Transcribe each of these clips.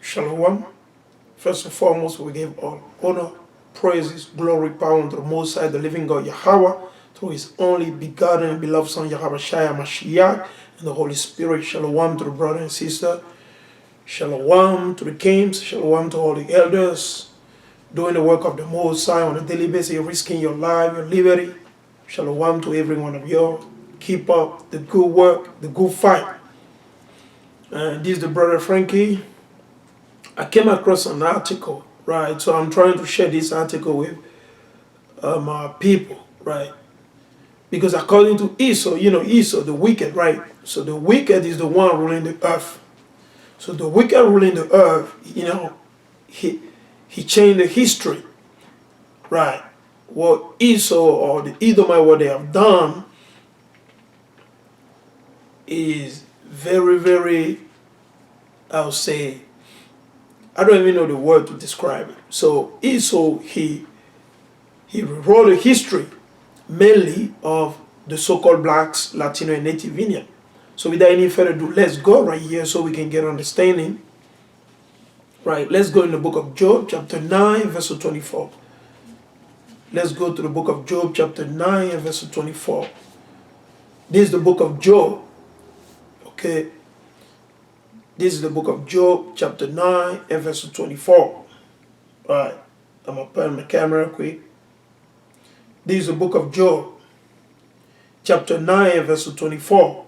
Shalom. First and foremost, we give all honor, praises, glory, power unto the Most High, the living God Yahweh, through His only begotten and beloved Son Yahweh Shai Mashiach, and the Holy Spirit. Shalom to the brother and sister. Shalom to the kings. Shalom to all the elders doing the work of the Most High on a daily basis, risking your life, your liberty. Shalom to every one of you. Keep up the good work, the good fight. And this is the brother Frankie. I came across an article, right? So I'm trying to share this article with my people, right? Because according to Esau, Esau, the wicked, right? So the wicked is the one ruling the earth. So the wicked ruling the earth, he changed the history, right? What Esau or the Edomite, what they have done is very, very, I would say, I don't even know the word to describe it. So Esau, he rewrote the history mainly of the so-called blacks, Latino, and Native Indian. So without any further ado, let's go right here so we can get understanding. Right, let's go in the book of Job, chapter 9, verse 24. Let's go to the book of Job, chapter 9, verse 24. This is the book of Job. Okay. This is the book of Job, chapter 9, and verse 24. All right, I'm going to put on the camera quick. This is the book of Job, chapter 9, and verse 24.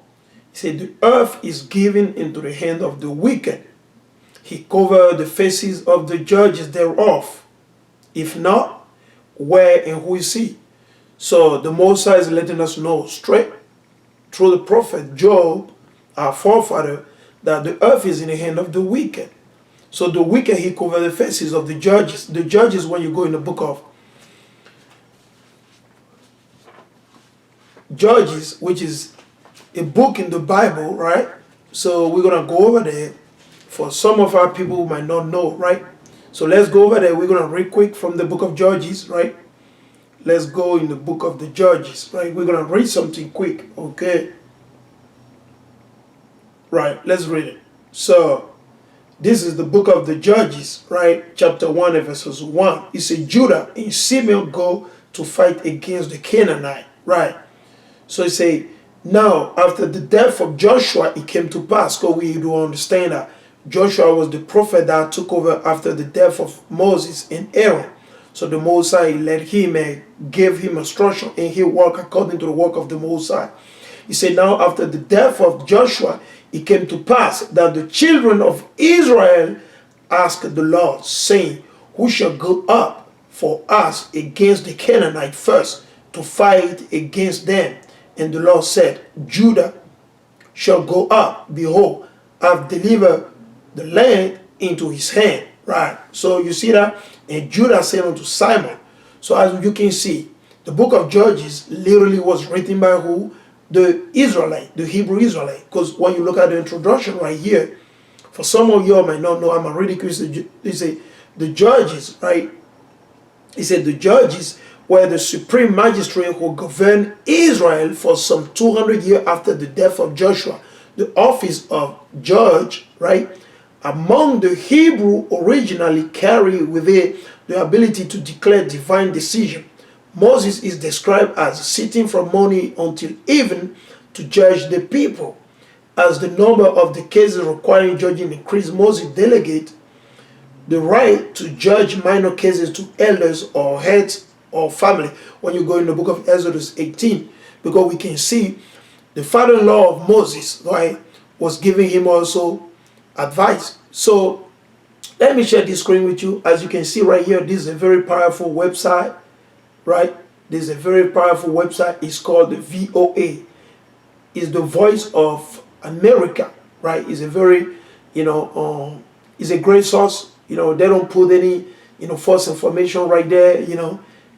It said, the earth is given into the hand of the wicked. He covered the faces of the judges thereof. If not, where and who is he? So the Most High is letting us know straight through the prophet Job, our forefather, that the earth is in the hand of the wicked. So the wicked, he covered the faces of the judges. The judges, when you go in the book of Judges, which is a book in the Bible, right? So we're going to go over there. For some of our people who might not know, right? So let's go over there. We're going to read quick from the book of Judges, right? Let's go in the book of the Judges, right? We're going to read something quick, okay? Right, let's read it. So, this is the book of the Judges, right? Chapter 1 and verses 1. It says, Judah and Simeon go to fight against the Canaanite, right? So it says, now, after the death of Joshua, it came to pass, because we do understand that Joshua was the prophet that took over after the death of Moses and Aaron. So the Most High led him and gave him instruction, and he walked according to the work of the Most High. He said, now after the death of Joshua, it came to pass that the children of Israel asked the Lord, saying, who shall go up for us against the Canaanite first to fight against them? And the Lord said, Judah shall go up. Behold, I've delivered the land into his hand. Right. So you see that? And Judah said unto Simon. So as you can see, the book of Judges literally was written by who? The Israelite, the Hebrew Israelite. Because when you look at the introduction right here, for some of you might not know, I'm a ridiculous. They say the judges, right? He said the judges were the supreme magistrate who governed Israel for some 200 years after the death of Joshua. The office of judge, right, among the Hebrew originally carried with it the ability to declare divine decision. Moses is described as sitting from morning until evening to judge the people. As the number of the cases requiring judging increased, Moses delegated the right to judge minor cases to elders or heads or family. When you go in the book of Exodus 18, because we can see the father-in-law of Moses, right, was giving him also advice. So let me share this screen with you. As you can see right here, this is a very powerful website. Right, there's a very powerful website. It's called the VOA. It's the voice of America. Right, it's a very, it's a great source. They don't put any, false information right there.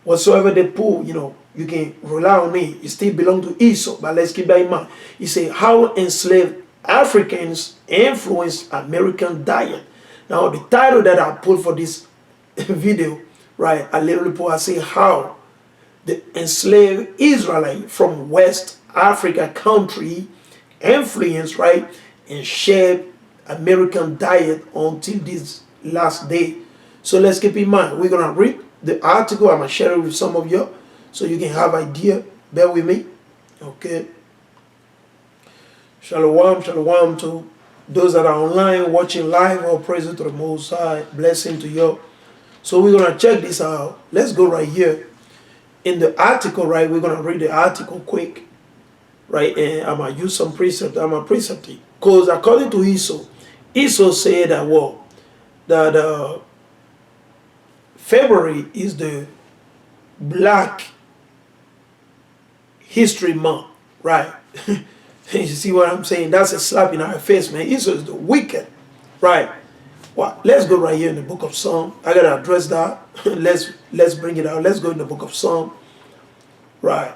Whatsoever they put, you can rely on it. It still belongs to Esau. But let's keep that in mind. It says how enslaved Africans influenced American diet. Now the title that I put for this video, right, I literally put, I say how the enslaved Israelite from West Africa country influence, right, and shape American diet until this last day. So let's keep in mind, we're gonna read the article. I'm gonna share it with some of you so you can have idea. Bear with me. Okay. Shalom, shalom to those that are online watching live. All praise to the Most High. Blessing to you. So we're gonna check this out. Let's go right here in the article. Right, we're gonna read the article quick. Right, and I'm gonna use some precept. I'm a precept because according to Esau said that that February is the Black History Month. Right. You see what I'm saying? That's a slap in our face, man. Esau is the wicked. Right. Well, let's go right here in the book of Psalm. I gotta address that. let's bring it out. Let's go in the book of Psalm. Right.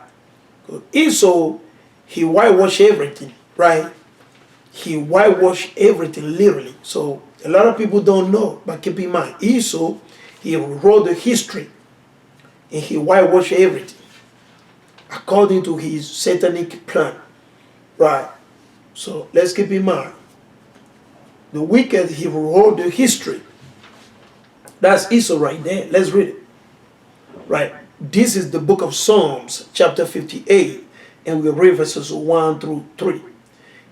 Esau, he whitewashed everything. Right. He whitewashed everything literally. So a lot of people don't know, but keep in mind, Esau, he wrote the history and he whitewashed everything according to his satanic plan. Right. So let's keep in mind, the wicked, he wrote the history. That's Esau right there. Let's read it. Right. This is the book of Psalms, chapter 58, and we read verses 1 through 3.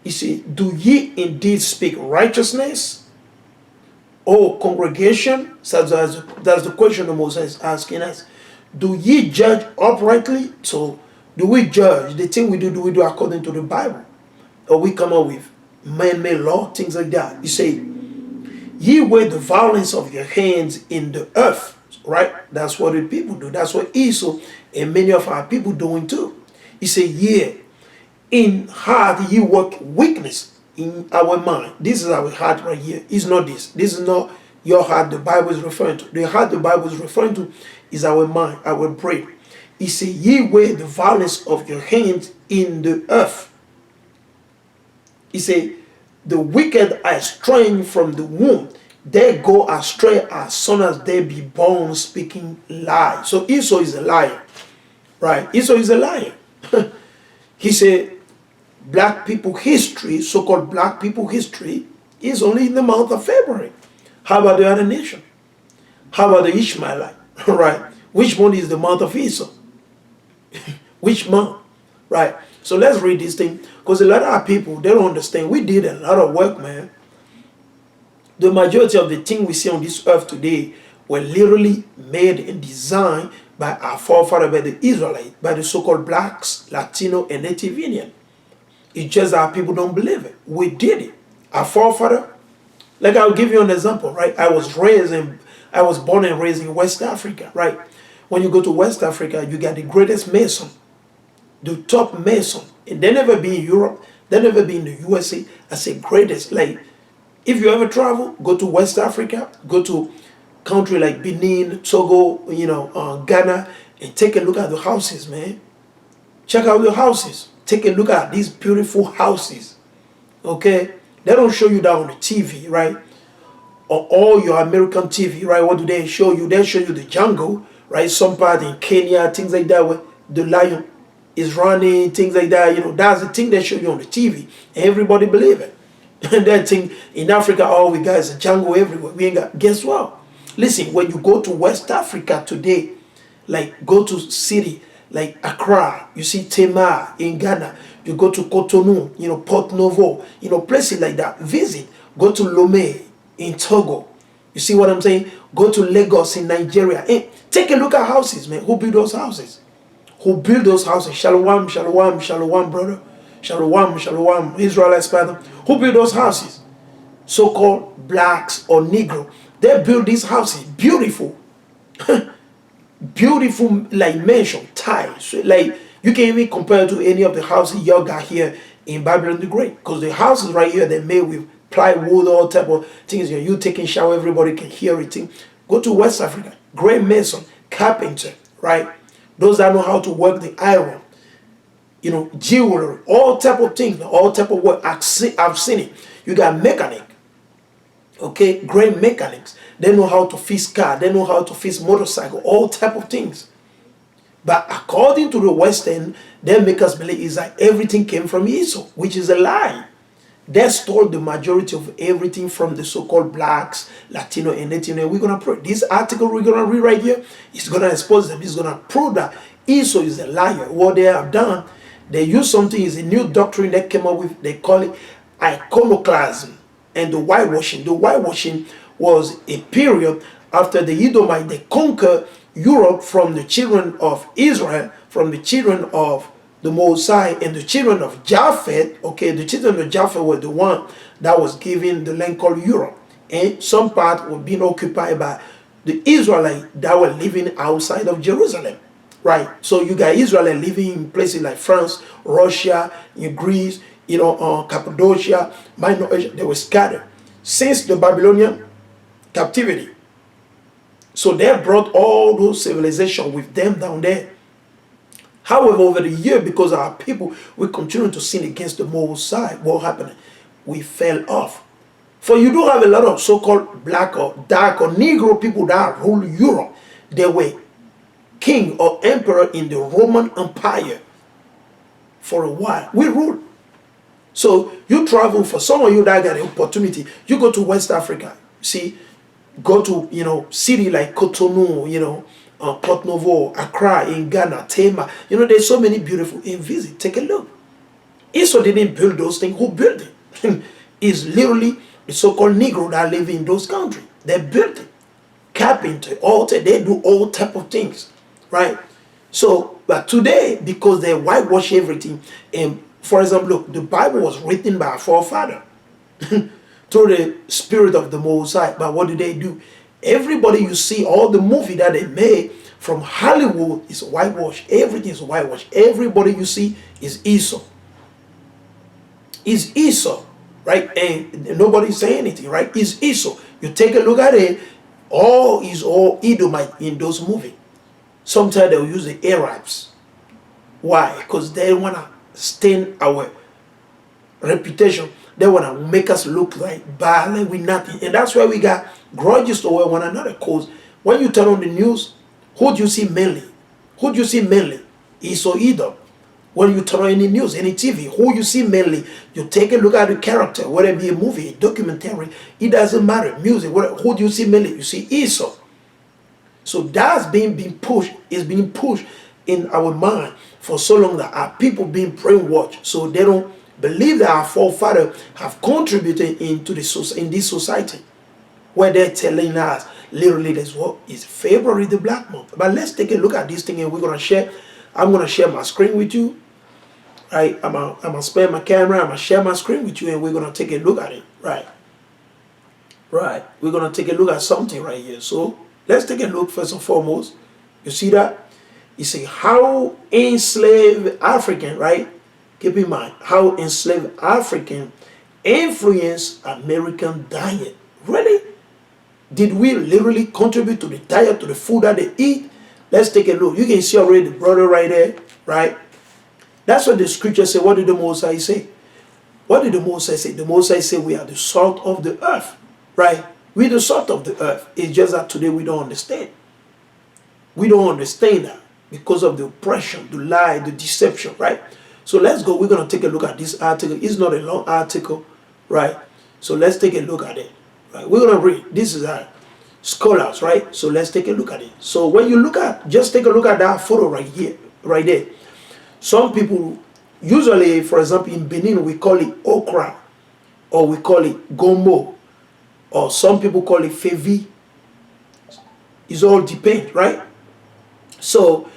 You see, do ye indeed speak righteousness, O congregation? So that's the question the Moses is asking us. Do ye judge uprightly? So do we judge? The thing we do according to the Bible? Or we come up with man-made law, things like that? You say, ye weigh the violence of your hands in the earth. Right? That's what the people do. That's what Esau and many of our people doing too. He say, yeah, in heart ye work weakness in our mind. This is our heart right here. It's not this. This is not your heart the Bible is referring to. The heart the Bible is referring to is our mind, our brain. He say, ye weigh the violence of your hands in the earth. He say, the wicked are straying from the womb. They go astray as soon as they be born, speaking lies. So Esau is a liar. Right? Esau is a liar. He said, black people history, so-called black people history, is only in the month of February. How about the other nation? How about the Ishmaelite? Right? Which month is the month of Esau? Which month? Right? So let's read this thing, because a lot of our people, they don't understand. We did a lot of work, man. The majority of the things we see on this earth today were literally made and designed by our forefathers, by the Israelites, by the so-called blacks, Latino, and Native Indian. It's just that our people don't believe it. We did it. Our forefather, like I'll give you an example, right? I was born and raised in West Africa, right? When you go to West Africa, you got the greatest mason, the top mason, and they never be in Europe, they never be in the USA. I say greatest. Like, if you ever travel, go to West Africa, go to country like Benin, Togo, Ghana, and take a look at the houses, man. Check out the houses. Take a look at these beautiful houses. Okay? They don't show you that on the TV, right? Or all your American TV, right? What do they show you? They show you the jungle, right? Some part in Kenya, things like that, where the lion is running, things like that. That's the thing they show you on the TV. And everybody believe it. And that thing in Africa, all we got is a jungle everywhere. We ain't got. Guess what? Listen, when you go to West Africa today, like go to city like Accra, you see Tema in Ghana, you go to Cotonou, Port Novo, places like that. Visit. Go to Lomé in Togo. You see what I'm saying? Go to Lagos in Nigeria. And take a look at houses, man. Who built those houses? Who built those houses? Shalom, shalom, shalom, brother. Shalom, shalom, Israelites, father. Who built those houses? So-called blacks or Negro. They built these houses. Beautiful. Beautiful, like mansion, tiles. Like, you can even compare to any of the houses y'all got here in Babylon the Great. Because the houses right here, they're made with plywood, all type of things. You taking shower, everybody can hear it. Go to West Africa. Great mason, carpenter, right? Those that know how to work the iron. Jewelry, all type of things, all type of work. I've seen it. You got mechanic, okay, great mechanics. They know how to fix car. They know how to fix motorcycle, all type of things. But according to the Western, they make us believe is that everything came from Esau, which is a lie. They stole the majority of everything from the so-called blacks, Latino, and Latino. We're gonna prove this article we're gonna read right here. It's gonna expose them. It's gonna prove that Esau is a liar. What they have done, they use something is a new doctrine they came up with. They call it iconoclasm and the whitewashing. The whitewashing was a period after the Edomite they conquered Europe from the children of Israel, from the children of the Mosai and the children of Japheth. Okay, the children of Japheth were the one that was given the land called Europe, and some part were being occupied by the Israelites that were living outside of Jerusalem. Right, so you got Israel living in places like France, Russia, Greece, Cappadocia, Minor Asia. They were scattered since the Babylonian captivity. So they brought all those civilizations with them down there. However, over the year, because our people, we continue to sin against the Most High. What happened? We fell off. For you do have a lot of so-called black or dark or Negro people that rule Europe. They were king or emperor in the Roman Empire for a while. We rule. So you travel, for some of you that got an opportunity, you go to West Africa. See, go to, city like Cotonou, Port Novo, Accra in Ghana, Tema. There's so many beautiful, and visit, take a look. Esau didn't build those things. Who built it? It's literally the so-called Negro that live in those countries. They built it. Carpenter, altar, they do all type of things, right? So, but today, because they whitewash everything, and for example, look, the Bible was written by our forefather through the spirit of the Most High. But what do? Everybody you see, all the movie that they made from Hollywood is whitewashed. Everything is whitewashed. Everybody you see is Esau. Is Esau, right? And nobody say anything, right? Is Esau. You take a look at it, all Edomite in those movies. Sometimes they'll use the Arabs. Why? Because they want to stain our reputation. They want to make us look like bad, like we're nothing. And that's why we got grudges toward one another. Because when you turn on the news, who do you see mainly? Who do you see mainly? Esau, Edom. When you turn on any news, any TV, who you see mainly? You take a look at the character, whether it be a movie, a documentary, it doesn't matter. Music, who do you see mainly? You see Esau. So that's being pushed, is being pushed in our mind for so long that our people being brainwashed. So they don't believe that our forefathers have contributed into in this society, where they're telling us literally that's what is February the Black Month. But let's take a look at this thing, and we're gonna share. I'm gonna share my screen with you. Right? I'm gonna spare my camera. I'm gonna share my screen with you, and we're gonna take a look at it. Right. We're gonna take a look at something right here. So let's take a look first and foremost. You see that? You see how enslaved African, right? Keep in mind how enslaved African influence American diet. Really? Did we literally contribute to the diet, to the food that they eat? Let's take a look. You can see already the brother right there, right? That's what the scripture say. What did the Moses say? What did the Moses say? The Moses say we are the salt of the earth, right? We're the salt of the earth. It's just that today we don't understand. We don't understand that because of the oppression, the lie, the deception, right? So let's go. We're going to take a look at this article. It's not a long article, right? So let's take a look at it. Right? We're going to read. This is our scholars, right? So let's take a look at it. So when you look at, just take a look at that photo right here, right there. Some people, usually, for example, in Benin, we call it okra, or we call it gombo, or some people call it fevi. It all depends, right? So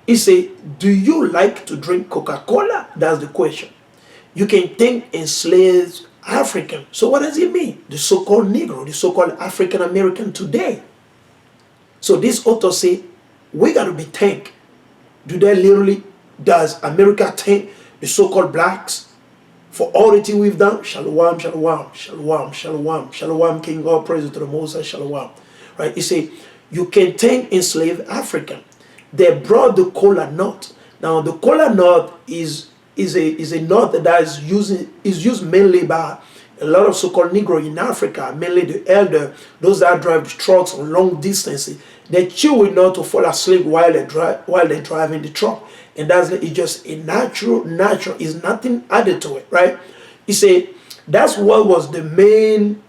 he say, do you like to drink Coca-Cola? That's the question. You can think enslaved African. So what does it mean? The so-called Negro, the so-called African American today. So this author say, we got to be thanked. Do they literally, does America thank the so-called blacks for all the things we've done? Shalom, shalom, shalom, shalom, shalom, King God, praise to the Most High, shalom. Right? He say, you can thank enslaved African. They brought the kola nut. Now the kola nut is a nut that is used mainly by a lot of so-called Negro in Africa, mainly the elder, those that drive trucks on long distances. They chew it not to fall asleep while they're driving the truck. And it's just a natural, is nothing added to it, right? He said, That's what was the main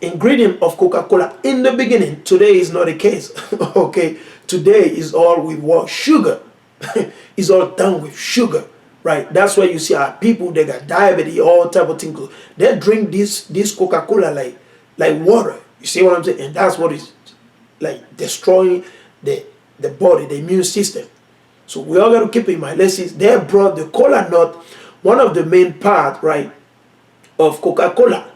ingredient of Coca-Cola in the beginning. Today is not the case. Okay, today is all with what? Sugar. It's all done with sugar, right? That's why you see our people, they got diabetes, all type of things. They drink this Coca-Cola like water. You see what I'm saying? And that's what is like destroying the body, the immune system. So we all got to keep in mind. Let's see, they brought the cola nut, one of the main part, right, of Coca-Cola,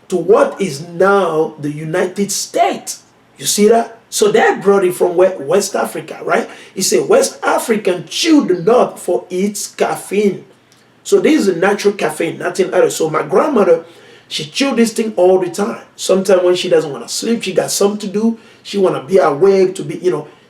to what is now the United States. You see that? So they brought it from West Africa, right? It's a West African chewed nut for its caffeine. So this is a natural caffeine, nothing else. So my grandmother, she chewed this thing all the time. Sometimes when she doesn't want to sleep, she got something to do, she want to be awake, to be,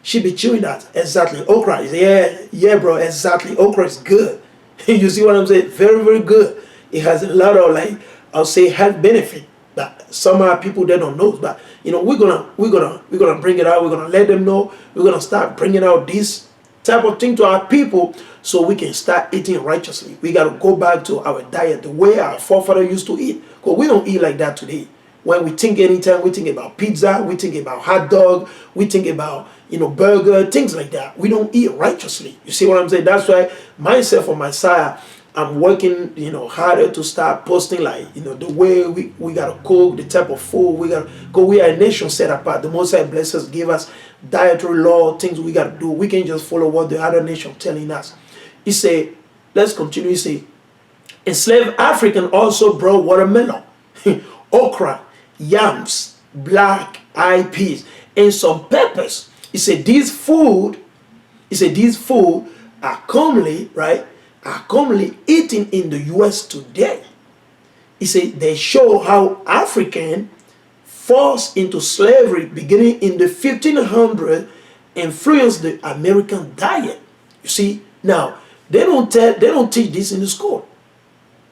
she be chewing that. Exactly. Okra is, yeah, bro, exactly. Okra is good. You see what I'm saying? Very, very good. It has a lot of, like, I'll say, health benefit. But somehow people, they don't know. But we're gonna bring it out. We're gonna let them know. We're gonna start bringing out this type of thing to our people, so we can start eating righteously. We gotta go back to our diet, the way our forefathers used to eat. Because we don't eat like that today. When we think anytime, we think about pizza, we think about hot dog, we think about burger, things like that. We don't eat righteously. You see what I'm saying? That's why myself on my side, I'm working, harder to start posting, like, the way we gotta cook, the type of food we gotta, because we are a nation set apart. The Most High bless us, give us dietary law, things we gotta do. We can just follow what the other nation telling us. He say, let's continue. He say, enslaved African also brought watermelon, okra, yams, black eyed peas, and some peppers. He said these food are commonly, right? Are commonly eaten in the U.S. today. He said they show how African forced into slavery beginning in the 1500s influenced the American diet. You see, now they don't teach this in the school,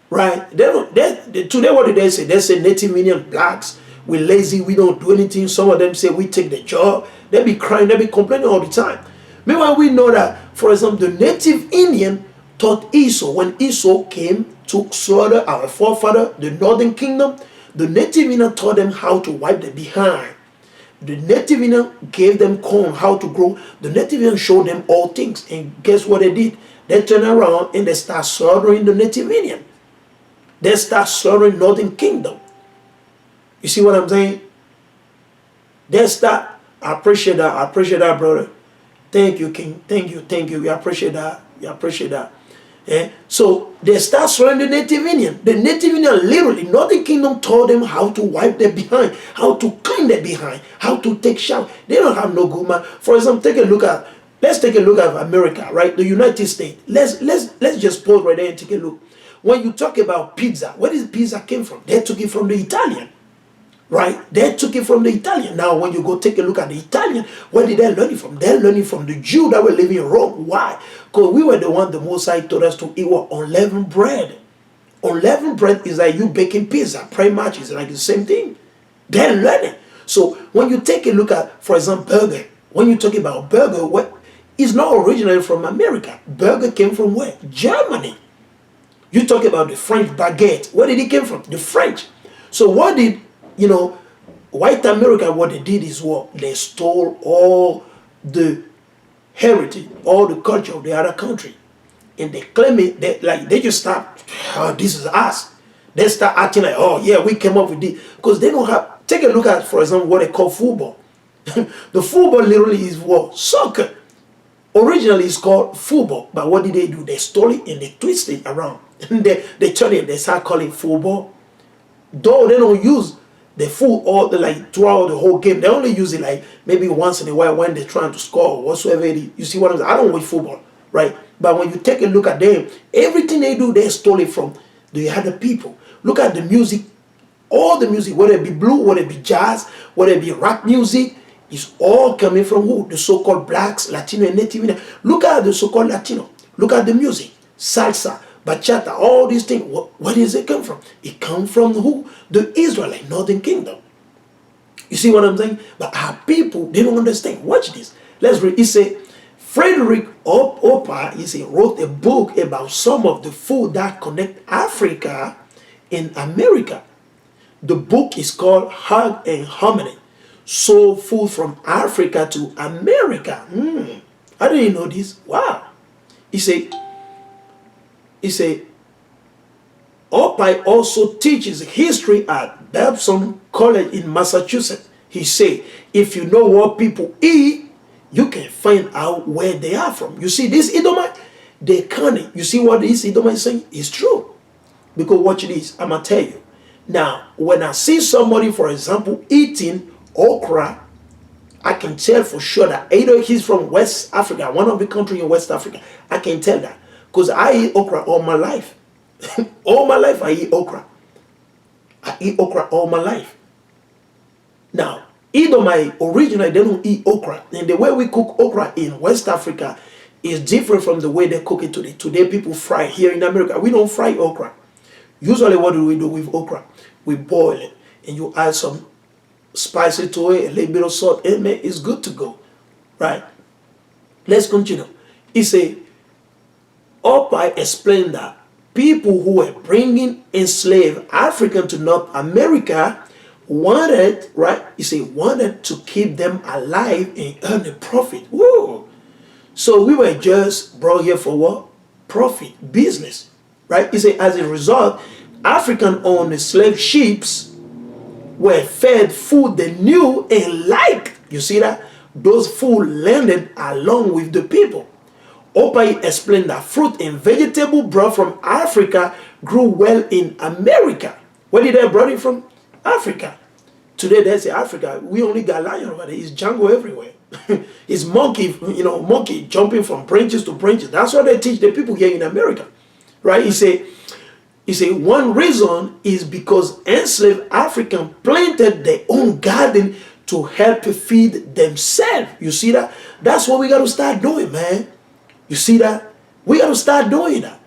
right? Today what do they say? They say Native Indian blacks, we're lazy, we don't do anything. Some of them say we take the job. They be crying, they be complaining all the time. Meanwhile, we know that, for example, the Native Indian taught Esau, when Esau came to slaughter our forefather, the northern kingdom, the Native Indian taught them how to wipe the behind. The Native Indian gave them corn, how to grow. The Native Indian showed them all things. And guess what they did? They turned around and they start slaughtering the Native Indian. They start slaughtering northern kingdom. You see what I'm saying? They start, I appreciate that, brother. Thank you, King. Thank you. We appreciate that. So they start slaughtering the Native Indian. The Native Indian literally, Northern Kingdom taught them how to wipe their behind, how to clean their behind, how to take shower. They don't have no good man. For example, let's take a look at America, right? The United States. Let's just pause right there and take a look. When you talk about pizza, where did pizza came from? They took it from the Italian. Right? They took it from the Italian. Now, when you go take a look at the Italian, where did they learn it from? They learned it from the Jew that were living in Rome. Why? Because we were the one the Most High told us to eat what? Unleavened bread. Unleavened bread is like you baking pizza. Pretty much it's like the same thing. They learn it. So when you take a look at, for example, burger, when you talk about burger, what is not originally from America. Burger came from where? Germany. You talk about the French baguette. Where did it come from? The French. So what did white America, what they did is what? They stole all the heritage, all the culture of the other country. And they claim it, they just start, oh, this is us. They start acting like, oh yeah, we came up with this. Because they don't have, take a look at, for example, what they call football. The football literally is what? Soccer. Originally it's called football. But what did they do? They stole it and they twisted it around. And they turn it, they start calling football. Though they don't use the full all throughout the whole game. They only use it like maybe once in a while when they're trying to score or whatsoever it is. You see what I'm saying? I don't watch football, right? But when you take a look at them, everything they do, they stole it from the other people. Look at the music, all the music, whether it be blue, whether it be jazz, whether it be rock music, is all coming from who? The so-called blacks, Latino, and Native Indian. Look at the so-called Latino. Look at the music, salsa, bachata, all these things. Where does it come from? It comes from who? The Israelite, Northern Kingdom. You see what I'm saying? But our people, they don't understand. Watch this. Let's read. It says, Frederick Opa, wrote a book about some of the food that connect Africa in America. The book is called Hug and Harmony, Soul Food from Africa to America. I didn't know this. Wow. He said, Opie also teaches history at Babson College in Massachusetts. He said, if you know what people eat, you can find out where they are from. You see, this Edomite, they cunning. You see what this Edomite is saying? It's true. Because watch this, I'm going to tell you. Now, when I see somebody, for example, eating okra, I can tell for sure that either he's from West Africa, one of the countries in West Africa. I can tell that. Because I eat okra all my life. All my life I eat okra. I eat okra all my life. Now, Edomite originally they don't eat okra. And the way we cook okra in West Africa is different from the way they cook it today. Today people fry. Here in America, we don't fry okra. Usually what do we do with okra? We boil it. And you add some spices to it, a little bit of salt, and man, it's good to go. Right? Let's continue. He said, Opie explained that people who were bringing enslaved Africans to North America wanted, right? He said, wanted to keep them alive and earn a profit. Whoa. So we were just brought here for what? Profit, business, right? He said, as a result, African-owned slave ships were fed food they knew and liked. You see that? Those food landed along with the people. Opie explained that fruit and vegetable brought from Africa grew well in America. Where did they brought it from? Africa. Today they say Africa, we only got lion over there. It's jungle everywhere. It's monkey, monkey jumping from branches to branches. That's what they teach the people here in America. Right? He said one reason is because enslaved Africans planted their own garden to help feed themselves. You see that? That's what we got to start doing, man. You see that? We got to start doing that.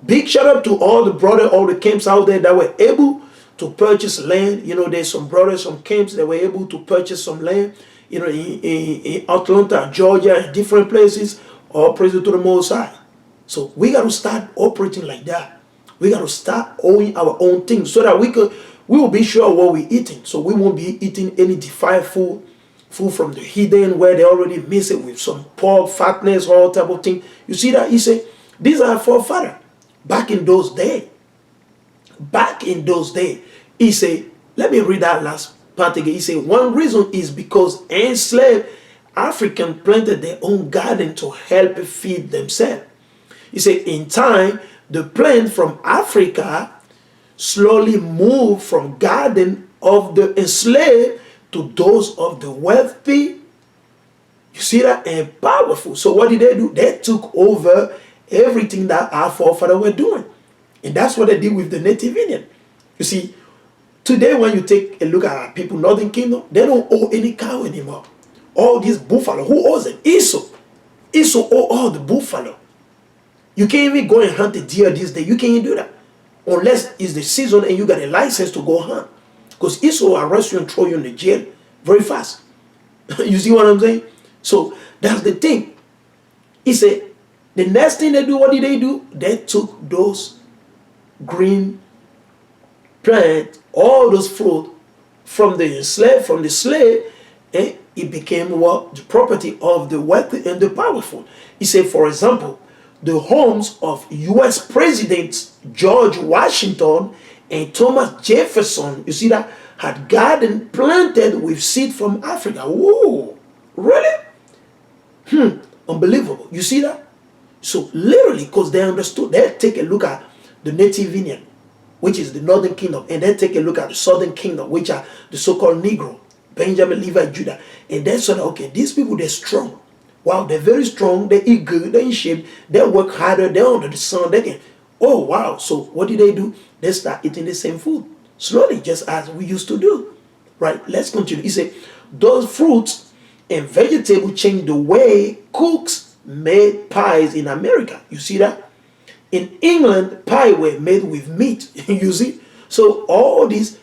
Big shout out to all the brothers, all the camps out there that were able to purchase land. There's some brothers, some camps that were able to purchase some land, in Atlanta, Georgia, and different places, all praise to the Most High. So we got to start operating like that. We got to start owning our own things so that we will be sure what we're eating. So we won't be eating any defiled food from the hidden where they already mix it with some pork, fatness, all type of thing. You see that? He said, these are our forefathers. Back in those days, he said, let me read that last part again. He said, one reason is because enslaved Africans planted their own garden to help feed themselves. He said, in time, the plant from Africa slowly moved from garden of the enslaved to those of the wealthy. You see that? And powerful. So what did they do? They took over everything that our forefathers were doing. And that's what they did with the Native Indian. You see, today when you take a look at our people, Northern Kingdom, they don't owe any cow anymore. All these buffalo, who owes it? Esau. Esau owe all the buffalo. You can't even go and hunt a deer this day. You can't do that. Unless it's the season and you got a license to go hunt. Because Esau will arrest you and throw you in the jail very fast. You see what I'm saying? So that's the thing. He said, the next thing they do, what did they do? They took those green plants, all those fruit from the slave, and it became what? The property of the wealthy and the powerful. He said, for example, the homes of U.S. Presidents George Washington and Thomas Jefferson, you see that, had garden planted with seed from Africa. Whoa, really? Unbelievable. You see that? So literally, because they understood, they take a look at the Native Indian, which is the Northern Kingdom, and then take a look at the Southern Kingdom, which are the so-called Negro, Benjamin, Levi, Judah. And they said, okay, these people, they're strong. Wow, they're very strong. They eat good. They're in shape. They work harder. They're under the sun. They can. Oh, wow. So what did they do? They start eating the same food. Slowly, just as we used to do. Right? Let's continue. He said, those fruits and vegetables changed the way cooks made pies in America. You see that? In England, pie were made with meat. You see? So all these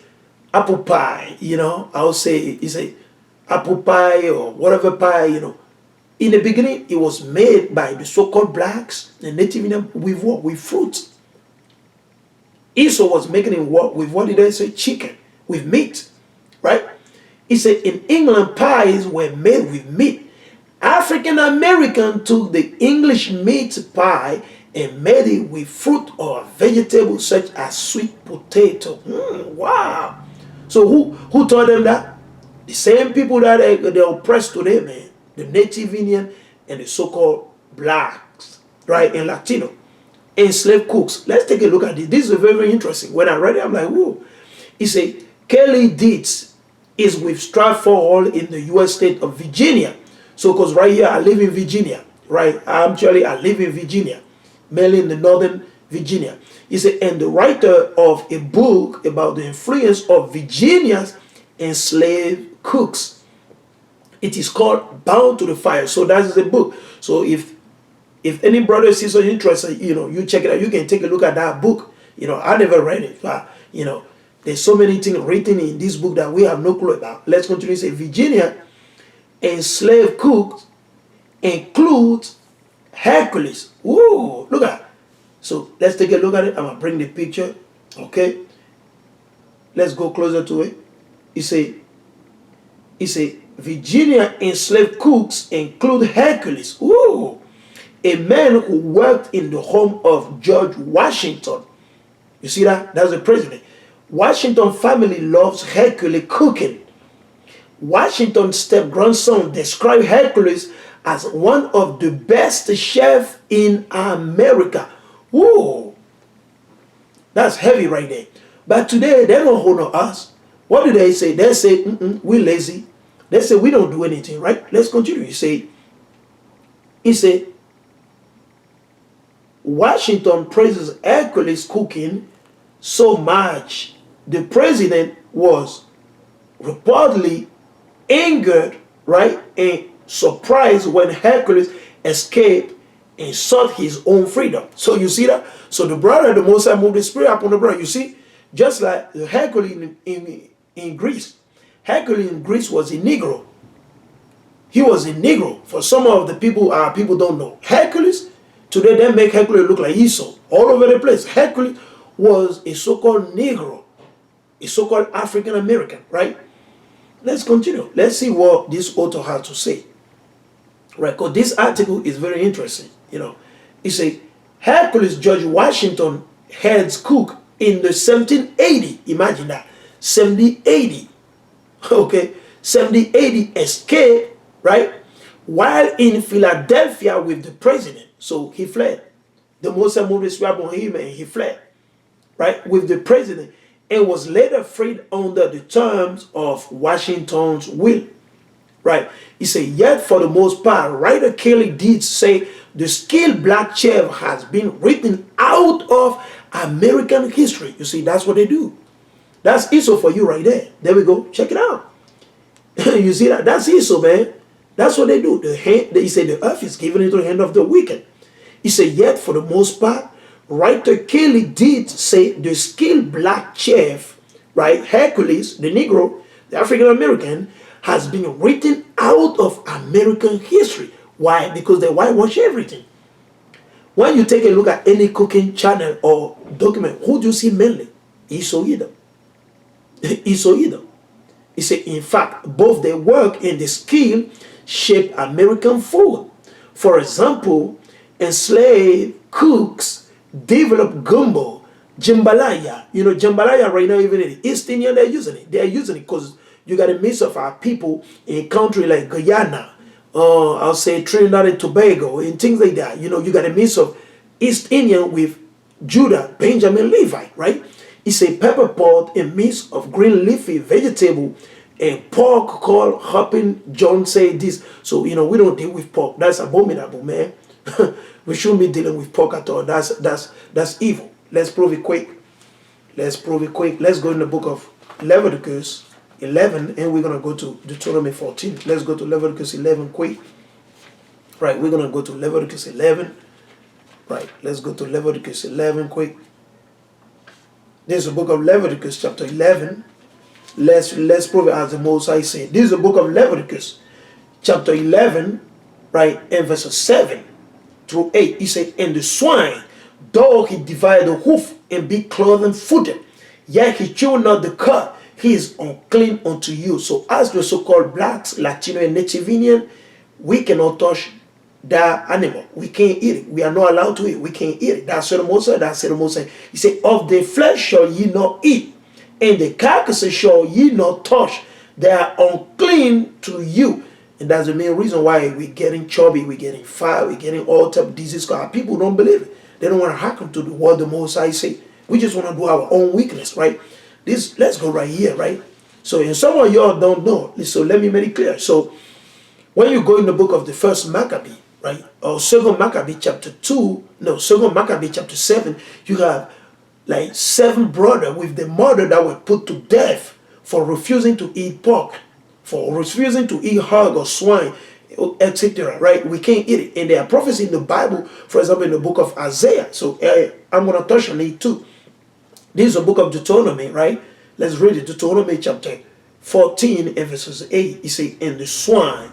apple pie, I would say, it's a apple pie or whatever pie, In the beginning, it was made by the so-called blacks, the Native Indian, with what? With fruits. Esau was making it work with, what did I say? Chicken, with meat, right? He said in England, pies were made with meat. African American took the English meat pie and made it with fruit or vegetables such as sweet potato. Wow. So who taught them that? The same people that they oppressed today, man. The native Indian and the so-called blacks, right, and Latino. Enslaved cooks. Let's take a look at this. This is very, very interesting. When I read it, I'm like, whoa. He said, Kelly Deeds is with Stratford Hall in the U.S. state of Virginia. So, because right here, I live in Virginia, right? I live in Virginia, mainly in the northern Virginia. He said, and the writer of a book about the influence of Virginia's enslaved cooks. It is called Bound to the Fire. So that is the book. So if any brother or sister is interested, you check it out. You can take a look at that book. I never read it, but there's so many things written in this book that we have no clue about. Let's continue to say Virginia enslaved cooks includes Hercules. Whoa, look at that. So let's take a look at it. I'm gonna bring the picture. Okay. Let's go closer to it. He say Virginia enslaved cooks include Hercules. Whoa. A man who worked in the home of George Washington. You see that? That's the president. Washington family loves Hercules cooking. Washington's step-grandson described Hercules as one of the best chefs in America. Whoa. That's heavy right there. But today, they don't honor us. What do they say? They say, we're lazy. They say, we don't do anything, right? Let's continue. He said, Washington praises Hercules cooking so much. The president was reportedly angered, right, and surprised when Hercules escaped and sought his own freedom. So you see that? So the brother, the Most High moved the spirit upon the brother. You see, just like Hercules in Greece. Hercules in Greece was a Negro. He was a Negro. For some of the people, people don't know. Hercules, today they make Hercules look like Esau all over the place. Hercules was a so-called Negro, a so-called African American, right? Let's continue. Let's see what this author has to say. Right, because this article is very interesting. He said, Hercules George Washington heads cook in the 1780. Imagine that. 1780. Okay. 1780 escaped, right? While in Philadelphia with the president. So he fled. The Most moved his sword on him and he fled. Right? With the president. And was later freed under the terms of Washington's will. Right? He said, yet for the most part, writer Kelly did say the skilled black chef has been written out of American history. You see, that's what they do. That's Esau for you right there. There we go. Check it out. You see that? That's Esau, man. That's what they do. He said the earth is given into the hand of the wicked. He said, yet for the most part, writer Kelly did say the skilled black chef, right, Hercules, the Negro, the African American, has been written out of American history. Why? Because they whitewash everything. When you take a look at any cooking channel or document, who do you see mainly? Esau Edom. Esau Edom. He said, in fact, both their work and the skill shape American food. For example, enslaved cooks develop gumbo, jambalaya. Jambalaya right now, even in the East India, they're using it. They're using it because you got a mix of our people in a country like Guyana, I'll say Trinidad and Tobago, and things like that. You got a mix of East Indian with Judah, Benjamin, Levi, right? It's a pepper pot, a mix of green leafy vegetable, and pork called hopping. John said this. So, we don't deal with pork. That's abominable, man. We shouldn't be dealing with pork at all. That's evil. Let's prove it quick. Let's go in the book of Leviticus 11, and we're going to go to Deuteronomy 14. Let's go to Leviticus 11 quick. Right, we're going to go to Leviticus 11. Right, let's go to Leviticus 11 quick. This is the book of Leviticus chapter 11. Let's prove it as the Most High said. This is the book of Leviticus chapter 11, right, and verses 7 through 8. He said, and the swine, though he divided the hoof and be cloven footed. Yet he chewed not the cud. He is unclean unto you. So as the so-called blacks, Latino, and Native Indian, we cannot touch that animal. We can't eat it. We are not allowed to eat. We can't eat it. That's what the Moses. That's what the Moses. He said, of the flesh shall ye not eat, and the carcasses shall ye not touch. They are unclean to you. And that's the main reason why we're getting chubby, we're getting fat, we're getting all type of disease. Because people don't believe it. They don't want to hearken to what the Most High say. We just want to do our own weakness, right? Let's go right here, right? So, and some of y'all don't know. So let me make it clear. So when you go in the book of the first Maccabee, right, or second Maccabee chapter 7, you have like 7 brothers with the mother that were put to death for refusing to eat pork, for refusing to eat hog or swine, etc. Right? We can't eat it. And there are prophecies in the Bible, for example, in the book of Isaiah. So I'm going to touch on it too. This is the book of Deuteronomy, right? Let's read it. Deuteronomy chapter 14 and verses 8. It says, and the swine,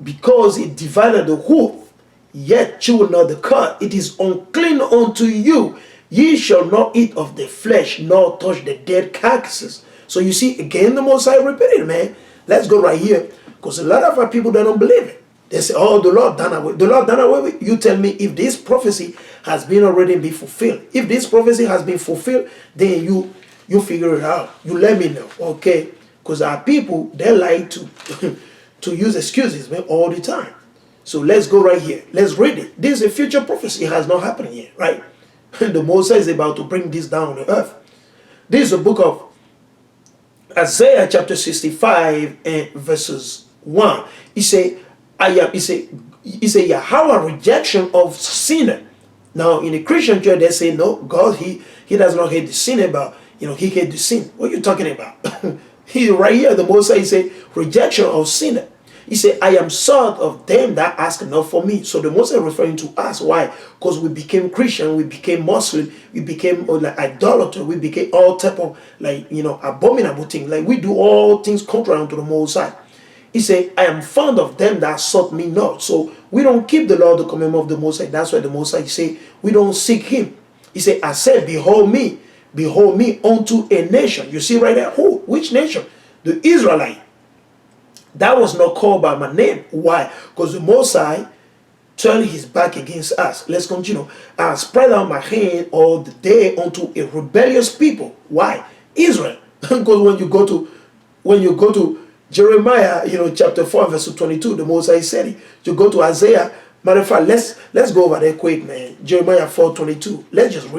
because it divided the hoof, yet chewed not the cud, it is unclean unto you. Ye shall not eat of the flesh, nor touch the dead carcasses. So you see, again, the Most High repeated, man. Let's go right here. Because a lot of our people, they don't believe it. They say, oh, the Lord done away. The Lord done away with. You tell me if this prophecy has been already been fulfilled. If this prophecy has been fulfilled, then you figure it out. You let me know, okay? Because our people, they like to to use excuses, man, all the time. So let's go right here. Let's read it. This is a future prophecy. It has not happened yet, right? The Moses is about to bring this down on the earth. This is the book of Isaiah chapter 65 and verses 1. He say, he say, Yahweh rejection of sinner. Now in the Christian church they say no, God he does not hate the sinner, but he hates the sin. What are you talking about? He right here, the Moses say rejection of sinner. He said, I am sort of them that ask not for me. So the Moses referring to us. Why? Because we became Christian, we became Muslim, we became like idolater, we became all type of abominable things. Like we do all things contrary to the Moses. He said, I am fond of them that sought me not. So we don't keep the law, the commandment of the Moses. That's why the Moses say we don't seek him. He said, I said, behold me unto a nation. You see right there, who? Which nation? The Israelite. That was not called by my name. Why? Because the Mosai turned his back against us. Let's continue. I spread out my hand all the day unto a rebellious people. Why? Israel. Because when you go to Jeremiah, chapter 4, verse 22, the Mosai said it. You go to Isaiah. Matter of fact, let's go over there quick, man. Jeremiah 4:22. Let's just read.